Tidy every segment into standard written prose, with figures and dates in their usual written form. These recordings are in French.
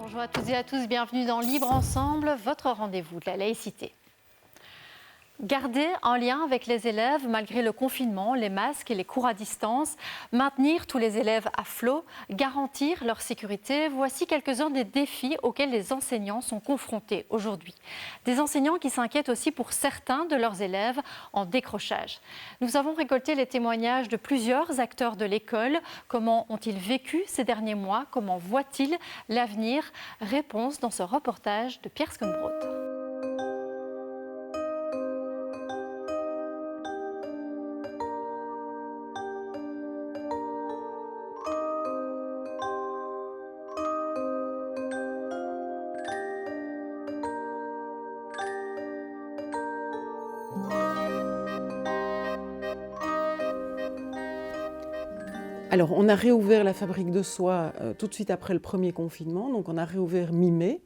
Bonjour à toutes et à tous, bienvenue dans Libre Ensemble, votre rendez-vous de la laïcité. Garder un lien avec les élèves malgré le confinement, les masques et les cours à distance, maintenir tous les élèves à flot, garantir leur sécurité, voici quelques-uns des défis auxquels les enseignants sont confrontés aujourd'hui. Des enseignants qui s'inquiètent aussi pour certains de leurs élèves en décrochage. Nous avons récolté les témoignages de plusieurs acteurs de l'école. Comment ont-ils vécu ces derniers mois? Comment voient-ils l'avenir? Réponse dans ce reportage de Pierre Skombrot. Alors, on a réouvert la fabrique de soie tout de suite après le premier confinement, donc on a réouvert mi-mai.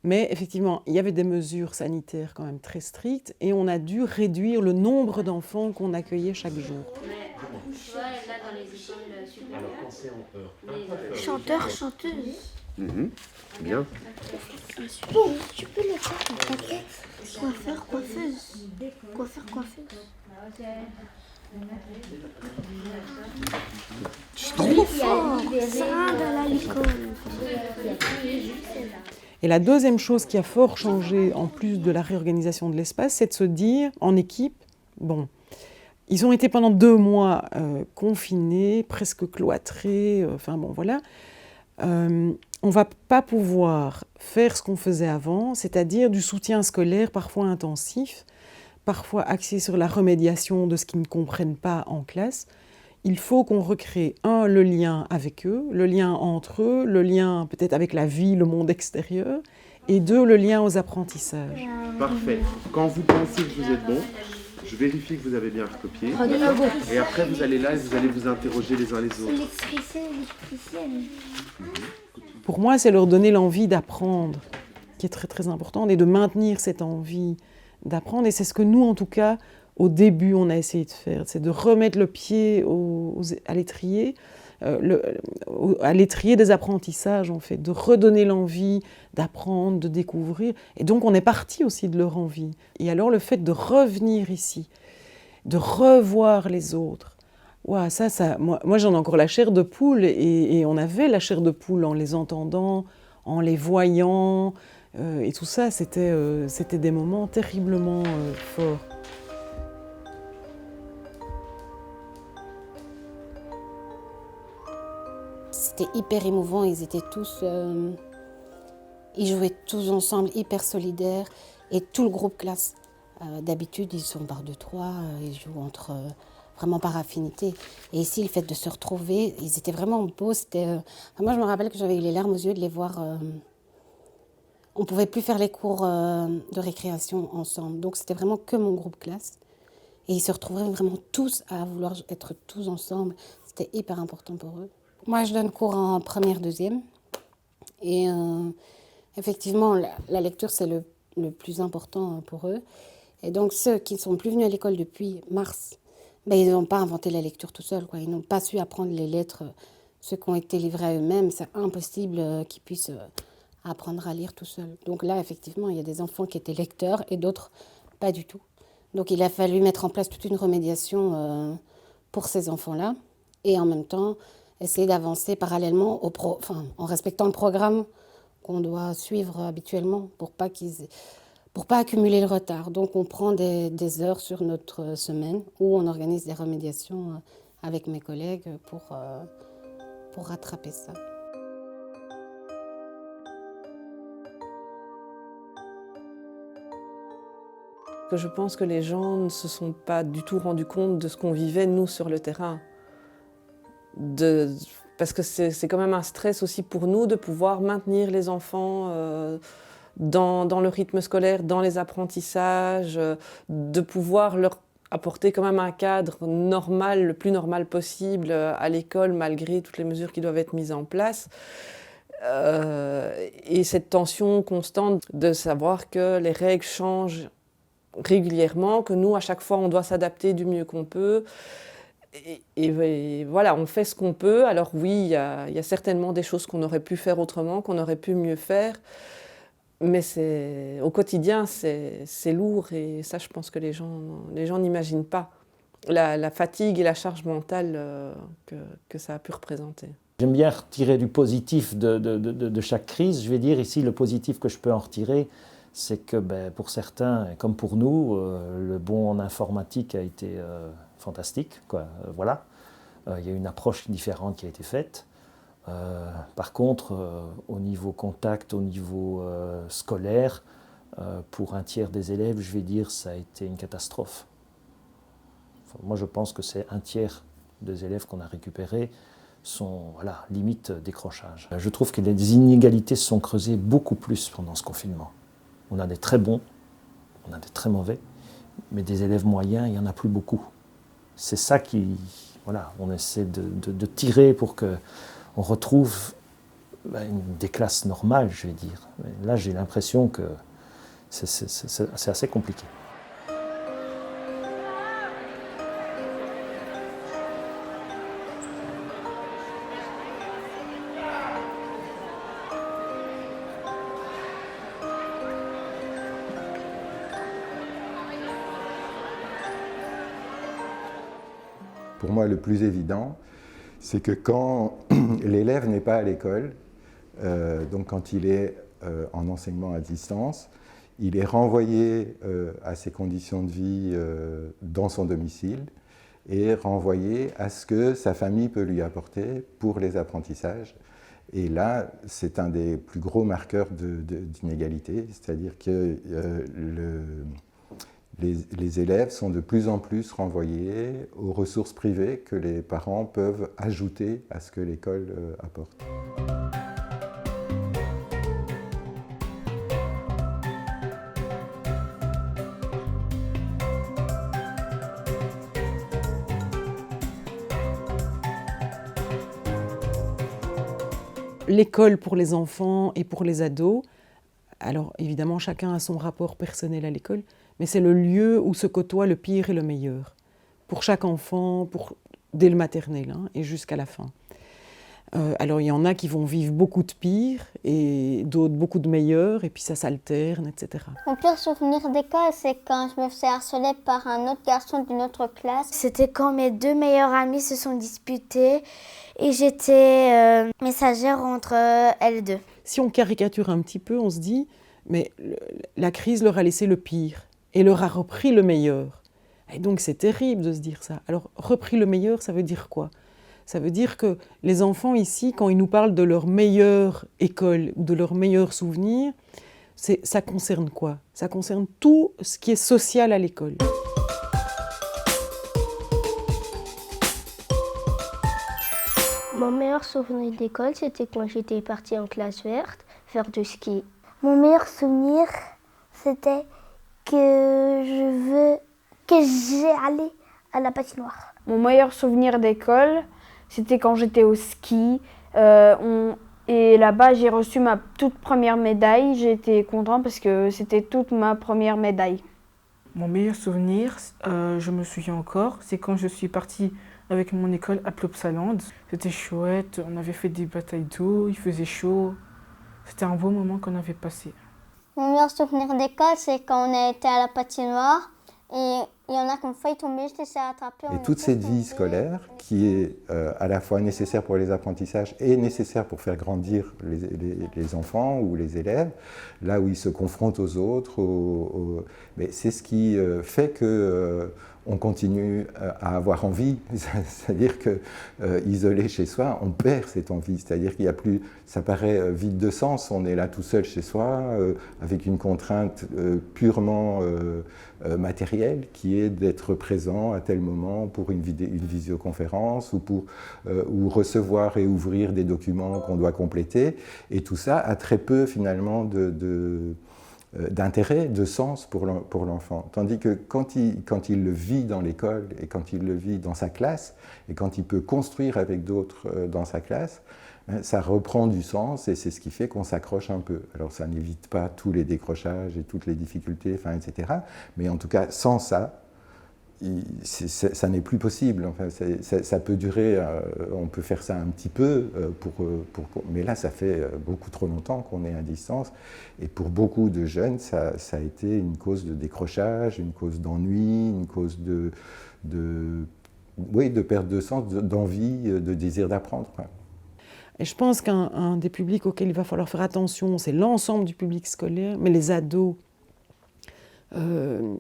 Mais effectivement, il y avait des mesures sanitaires quand même très strictes et on a dû réduire le nombre d'enfants qu'on accueillait chaque jour. Chanteur, chanteuse. Bien. Tu peux le faire en paquet. Coiffeur, coiffeuse. Coiffeur, coiffeuse. Trop fort. Ça dans l'école. Et la deuxième chose qui a fort changé, en plus de la réorganisation de l'espace, c'est de se dire, en équipe, bon, ils ont été pendant 2 mois confinés, presque cloîtrés, enfin bon, voilà. On ne va pas pouvoir faire ce qu'on faisait avant, c'est-à-dire du soutien scolaire parfois intensif, parfois axé sur la remédiation de ce qu'ils ne comprennent pas en classe. Il faut qu'on recrée, le lien avec eux, le lien entre eux, le lien peut-être avec la vie, le monde extérieur, et 2, le lien aux apprentissages. Parfait. Quand vous pensez que vous êtes bon, je vérifie que vous avez bien recopié. Et après, vous allez là et vous allez vous interroger les uns les autres. Électricienne. Pour moi, c'est leur donner l'envie d'apprendre, qui est très très important, et de maintenir cette envie d'apprendre. Et c'est ce que nous, en tout cas, au début, on a essayé de faire, c'est de remettre le pied à l'étrier, à l'étrier des apprentissages, en fait, de redonner l'envie d'apprendre, de découvrir. Et donc, on est parti aussi de leur envie. Et alors, le fait de revenir ici, de revoir les autres, ouais, moi j'en ai encore la chair de poule, et on avait la chair de poule en les entendant, en les voyant, et tout ça, c'était des moments terriblement forts. C'était hyper émouvant, ils étaient tous, ils jouaient tous ensemble, hyper solidaires, et tout le groupe classe. D'habitude, ils sont par 2-3, ils jouent entre, vraiment par affinité. Et ici, le fait de se retrouver, ils étaient vraiment beaux. Moi, je me rappelle que j'avais eu les larmes aux yeux de les voir. On ne pouvait plus faire les cours de récréation ensemble, donc c'était vraiment que mon groupe classe. Et ils se retrouvaient vraiment tous à vouloir être tous ensemble. C'était hyper important pour eux. Moi, je donne cours en première, deuxième. Et effectivement, la lecture, c'est le plus important pour eux. Et donc, ceux qui ne sont plus venus à l'école depuis mars, ils n'ont pas inventé la lecture tout seuls, quoi. Ils n'ont pas su apprendre les lettres. Ceux qui ont été livrés à eux-mêmes, c'est impossible qu'ils puissent apprendre à lire tout seuls. Donc là, effectivement, il y a des enfants qui étaient lecteurs et d'autres pas du tout. Donc il a fallu mettre en place toute une remédiation pour ces enfants-là. Et en même temps, essayer d'avancer parallèlement en respectant le programme qu'on doit suivre habituellement pour pas accumuler le retard. Donc on prend des heures sur notre semaine où on organise des remédiations avec mes collègues pour rattraper ça. Je pense que les gens ne se sont pas du tout rendus compte de ce qu'on vivait, nous, sur le terrain. Parce que c'est quand même un stress aussi pour nous de pouvoir maintenir les enfants dans le rythme scolaire, dans les apprentissages, de pouvoir leur apporter quand même un cadre normal, le plus normal possible à l'école, malgré toutes les mesures qui doivent être mises en place. Et cette tension constante de savoir que les règles changent régulièrement, que nous, à chaque fois, on doit s'adapter du mieux qu'on peut. Et voilà, on fait ce qu'on peut. Alors oui, il y a certainement des choses qu'on aurait pu faire autrement, qu'on aurait pu mieux faire. Mais au quotidien, c'est lourd et ça, je pense que les gens n'imaginent pas la fatigue et la charge mentale que ça a pu représenter. J'aime bien retirer du positif de chaque crise. Je vais dire ici, le positif que je peux en retirer, c'est que pour certains, comme pour nous, le bond en informatique a été fantastique, quoi. Voilà. Il y a une approche différente qui a été faite. Par contre, au niveau contact, au niveau scolaire, pour un tiers des élèves, je vais dire, ça a été une catastrophe. Enfin, moi, je pense que c'est un tiers des élèves qu'on a récupérés sont limite décrochage. Je trouve que les inégalités se sont creusées beaucoup plus pendant ce confinement. On a des très bons, on a des très mauvais, mais des élèves moyens, il n'y en a plus beaucoup. C'est ça on essaie de tirer pour qu'on retrouve des classes normales, je vais dire. Mais là, j'ai l'impression que c'est assez compliqué. Pour moi, le plus évident, c'est que quand l'élève n'est pas à l'école, donc quand il est en enseignement à distance, il est renvoyé à ses conditions de vie dans son domicile et renvoyé à ce que sa famille peut lui apporter pour les apprentissages. Et là, c'est un des plus gros marqueurs d'inégalité, c'est-à-dire que les élèves sont de plus en plus renvoyés aux ressources privées que les parents peuvent ajouter à ce que l'école apporte. L'école pour les enfants et pour les ados, alors évidemment chacun a son rapport personnel à l'école, mais c'est le lieu où se côtoient le pire et le meilleur, pour chaque enfant, dès le maternel et jusqu'à la fin. Alors il y en a qui vont vivre beaucoup de pire et d'autres beaucoup de meilleurs, et puis ça s'alterne, etc. Mon pire souvenir d'école, c'est quand je me faisais harceler par un autre garçon d'une autre classe. C'était quand mes deux meilleurs amis se sont disputés et j'étais messagère entre elles deux. Si on caricature un petit peu, on se dit, mais la crise leur a laissé le pire et leur a repris le meilleur. Et donc c'est terrible de se dire ça. Alors repris le meilleur, ça veut dire quoi ? Ça veut dire que les enfants ici, quand ils nous parlent de leur meilleure école ou de leurs meilleurs souvenirs, ça concerne quoi ? Ça concerne tout ce qui est social à l'école. Mon meilleur souvenir d'école, c'était quand j'étais partie en classe verte faire du ski. Mon meilleur souvenir, c'était que j'ai allé à la patinoire. Mon meilleur souvenir d'école, c'était quand j'étais au ski. Et là-bas, j'ai reçu ma toute première médaille. J'ai été contente parce que c'était toute ma première médaille. Mon meilleur souvenir, je me souviens encore, c'est quand je suis partie avec mon école à Plopsaland. C'était chouette, on avait fait des batailles d'eau, il faisait chaud. C'était un beau moment qu'on avait passé. Mon meilleur souvenir d'école, c'est quand on a été à la patinoire et il y en a qui ont failli tomber, je les ai attrapés. Et toute cette vie scolaire qui est à la fois nécessaire pour les apprentissages et nécessaire pour faire grandir les enfants ou les élèves, là où ils se confrontent aux autres, mais c'est ce qui fait que on continue à avoir envie, c'est-à-dire que isolé chez soi, on perd cette envie, c'est-à-dire qu'il y a plus, ça paraît vide de sens, on est là tout seul chez soi, avec une contrainte purement matérielle, qui est d'être présent à tel moment pour une visioconférence ou recevoir et ouvrir des documents qu'on doit compléter, et tout ça a très peu finalement d'intérêt, de sens pour l'enfant. Tandis que quand il le vit dans l'école et quand il le vit dans sa classe et quand il peut construire avec d'autres dans sa classe, ça reprend du sens et c'est ce qui fait qu'on s'accroche un peu. Alors ça n'évite pas tous les décrochages et toutes les difficultés, etc. Mais en tout cas, sans ça, ça n'est plus possible. Enfin, ça peut durer, on peut faire ça un petit peu, mais là, ça fait beaucoup trop longtemps qu'on est à distance. Et pour beaucoup de jeunes, ça a été une cause de décrochage, une cause d'ennui, une cause de perte de sens, d'envie, de désir d'apprendre. Et je pense qu'un des publics auxquels il va falloir faire attention, c'est l'ensemble du public scolaire, mais les ados,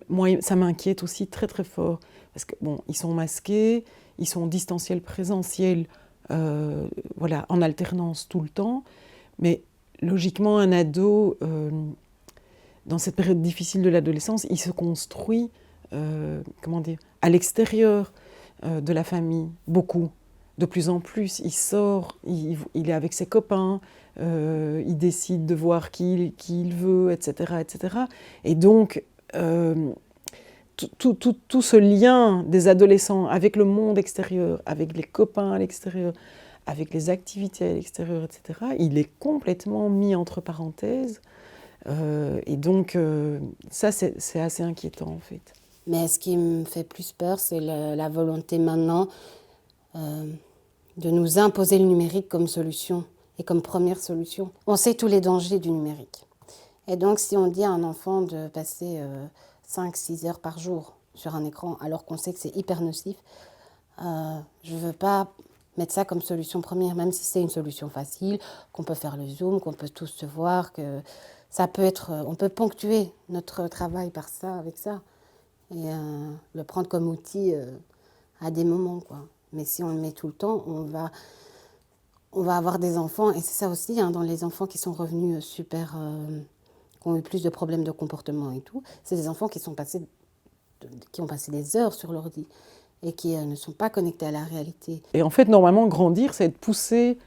moi, ça m'inquiète aussi très très fort, parce que bon, ils sont masqués, ils sont distanciels, présentiels, voilà, en alternance tout le temps, mais logiquement, un ado, dans cette période difficile de l'adolescence, il se construit, comment dire, à l'extérieur de la famille, beaucoup. De plus en plus, il sort, il est avec ses copains, il décide de voir qui il veut, etc., etc. Et donc, tout ce lien des adolescents avec le monde extérieur, avec les copains à l'extérieur, avec les activités à l'extérieur, etc., il est complètement mis entre parenthèses. Et donc, ça, c'est assez inquiétant, en fait. Mais ce qui me fait plus peur, c'est la volonté maintenant de nous imposer le numérique comme solution et comme première solution. On sait tous les dangers du numérique. Et donc, si on dit à un enfant de passer 5-6 heures par jour sur un écran, alors qu'on sait que c'est hyper nocif, je ne veux pas mettre ça comme solution première, même si c'est une solution facile, qu'on peut faire le Zoom, qu'on peut tous se voir, que ça peut être, on peut ponctuer notre travail par ça, avec ça, et le prendre comme outil à des moments, quoi. Mais si on le met tout le temps, on va avoir des enfants, et c'est ça aussi, hein, dans les enfants qui sont revenus super, qui ont eu plus de problèmes de comportement et tout, c'est des enfants qui ont passé des heures sur l'ordi et qui ne sont pas connectés à la réalité. Et en fait, normalement, grandir, c'est être poussé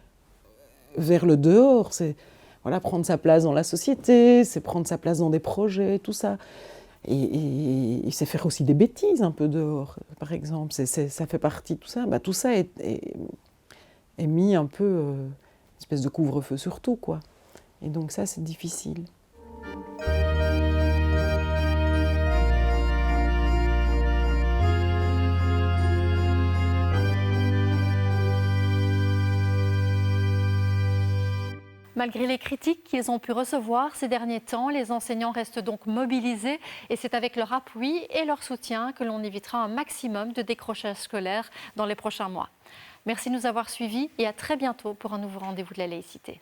vers le dehors, c'est voilà, prendre sa place dans la société, c'est prendre sa place dans des projets, tout ça. Et c'est faire aussi des bêtises un peu dehors, par exemple. Ça fait partie de tout ça. Bah, tout ça est mis un peu une espèce de couvre-feu sur tout, quoi. Et donc ça, c'est difficile. Malgré les critiques qu'ils ont pu recevoir ces derniers temps, les enseignants restent donc mobilisés et c'est avec leur appui et leur soutien que l'on évitera un maximum de décrochage scolaire dans les prochains mois. Merci de nous avoir suivis et à très bientôt pour un nouveau rendez-vous de la laïcité.